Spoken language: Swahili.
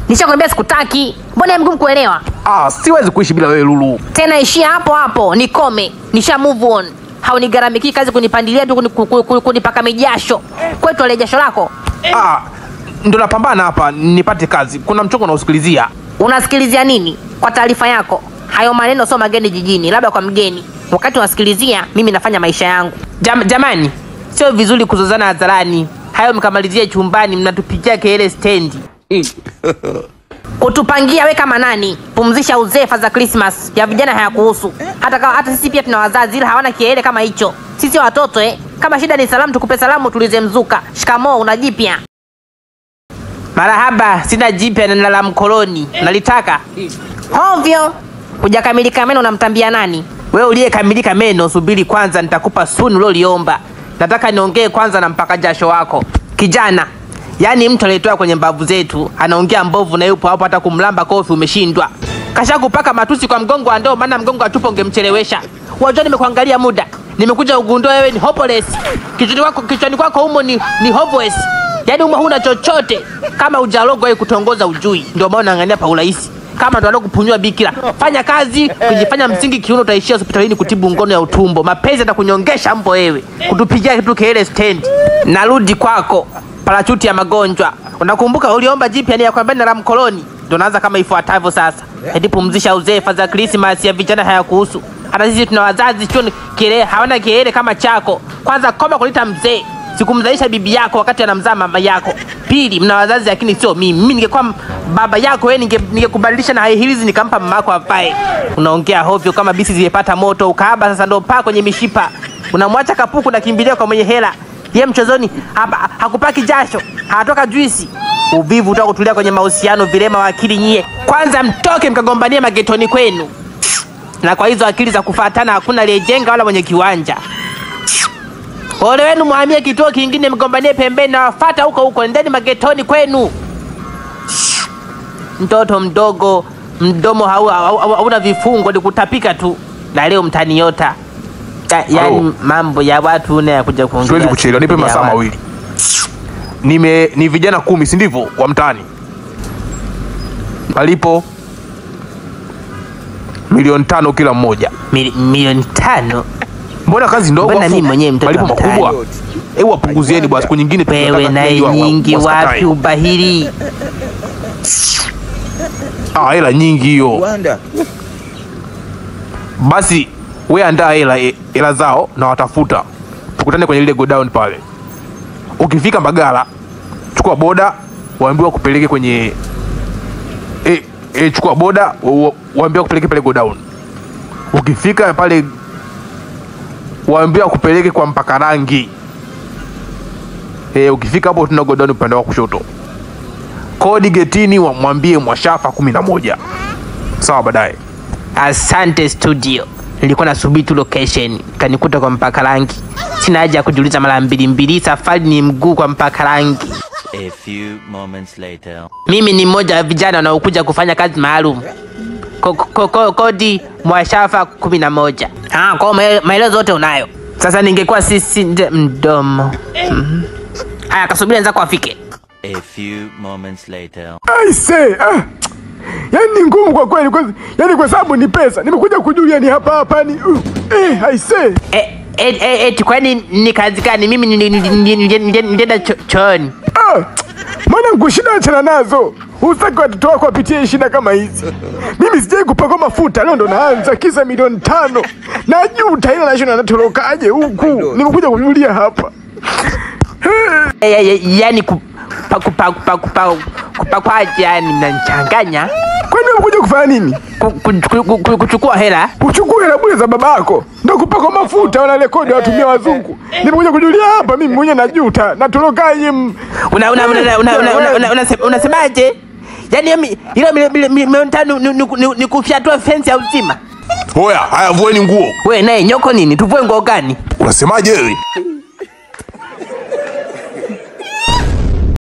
Nishakwambia sikutaki. Mbona mgumu kuelewa? Siwezi kuishi bila wewe Lulu. Tena ishia hapo hapo, nikome. Nisha move on. Haunigaramiki kazi kunipandilia tu kunipaka mijasho. Kwetu ale jasho lako. Ndo napambana hapa nipate kazi. Kuna mchongo nausikilizia. Unasikilizia nini? Kwa taarifa yako, hayo maneno sio mageni jijini, labda kwa mgeni. Wakati unasikilizia, mimi nafanya maisha yangu. Jamani, sio vizuri kuzozana hadharani. Hayo mkamalizie chumbani, mnatupigia kelele stendi. Kutupangia we kama nani? Pumzisha uzefa za Christmas. Ya vijana hayakuhusu. Hata sisi pia tuna wazazi ila hawana kielele kama hicho. Sisi watoto kama shida ni salamu tukupe salamu tulize mzuka. Shikamoo unajipya. Marahaba, sina jipya na la mkoloni. Nalitaka. Hovyo. Hujakamilika meno unamtambia nani? Wewe uliyekamilika meno subiri kwanza nitakupa sunu uliomba. Nataka niongee kwanza na mpaka jasho wako. Kijana, yani mtu aliyetoa kwenye mbavu zetu, anaongea mbovu na yupo hapo hata kumlamba kofi umeshindwa. Kasha kupaka matusi kwa mgongo wa ndoo maana mgongo atupo ungemchelewesha. Wajua nimekuangalia muda. Nimekuja ugundoa wewe ni hopeless. Kichwani kwako humo ni hopeless. Yaani humo huna chochote. Kama hujalogo wewe kutongoza ujui. Ndio maana unaangania pa urahisi. Kama ndo anakupunyua bikira. Fanya kazi, kujifanya msingi kiuno utaishia hospitalini kutibu ngono ya utumbo. Mapenzi atakunyongesha mbo wewe. Kutupigia kitu kelele stand. Narudi kwako. Parachuti ya magonjwa. Unakumbuka uliomba jipya ni ya kwamba na mkoloni. Ndio naanza kama ifuatavyo sasa. Hadi pumzisha uzefa za Christmas ya vijana hayakuhusu. Hata sisi tuna wazazi choni kile hawana kielele kama chako. Kwanza koma kulita mzee. Sikumzalisha bibi yako wakati anamzaa mama yako. Pili, mna wazazi lakini sio mimi. Mimi ningekuwa baba yako wewe ningekubadilisha na high heels nikampa mama yako afae. Unaongea hovyo kama bisi zimepata moto ukahaba sasa ndo paa kwenye mishipa. Unamwacha kapuku na kimbilia kwa mwenye hela. Ye mchezoni hakupaki jasho, hatoka juisi. Uvivu utakutulia kwenye mahusiano vilema wa akili nyie. Kwanza mtoke mkagombania magetoni kwenu. Na kwa hizo akili za kufuatana hakuna aliyejenga wala mwenye kiwanja. Ole wenu muhamie kituo kingine mgombanie pembeni na wafuata huko ndeni magetoni kwenu. Mtoto mdogo, mdomo hauna vifungo ni kutapika tu. Na leo mtaniota. Yaani mambo ya watu unayakuja kuongea. Siwezi kuchelewa, nipe masaa mawili. Ni vijana 10 si ndivyo wa mtaani. Palipo milioni 5 kila mmoja. Milioni 5? Mbona kazi ndogo? Mbona mimi mwenyewe mtoto palipo makubwa? Hebu wapunguzieni basi siku nyingine wewe na nyingi wapi ubahiri? Hela nyingi hiyo. Basi wewe andaa hela zao na watafuta. Tukutane kwenye ile go down pale. Ukifika Mbagala, chukua boda, waambiwa kupeleke kwenye chukua boda, waambiwa kupeleke pale go down. Ukifika pale waambiwa kupeleke kwa mpaka rangi. Ukifika hapo tuna go down upande wa kushoto. Kodi getini wamwambie Mwashafa 11. Sawa baadaye. Asante studio. Nilikuwa nasubiri tu location. Kanikuta kwa mpaka rangi. Sina haja ya kujiuliza mara mbili. Safari ni mguu kwa mpaka rangi. A few moments later. Mimi ni mmoja wa vijana wanaokuja kufanya kazi maalum. Kodi Mwashafa 11. Kwa maelezo yote unayo. Sasa ningekuwa sisi mdomo. Haya kasubiri nzako afike. A few moments later. I say, yaani ni ngumu kwa kweli yaani kwa sababu ni pesa. Nimekuja kujulia ni hapa ni I say. Kwani ni kazi gani? Mimi nilienda chooni. Mwanangu shida achana nazo. Usitaki watoto wako wapitie shida kama hizi. Mimi sijai kupaka mafuta leo ndo naanza kisa milioni 5. Najuta ila national natorokaje huku. Nimekuja kujulia hapa. Yaani kupakwaje yani mnanichanganya. Kwani umekuja kufanya nini? Kuchukua hela. Uchukue hela bure za babako. Ndio kupaka mafuta wala rekodi watumia wazungu. Nimekuja kujulia hapa mimi mwenyewe najuta. Natorokaje? Unasemaje? Yaani ile milioni 5 ni kufyatua fence ya uzima. Hoya, haya vueni nguo. Wewe naye nyoko nini? Tuvue nguo gani? Unasemaje wewe?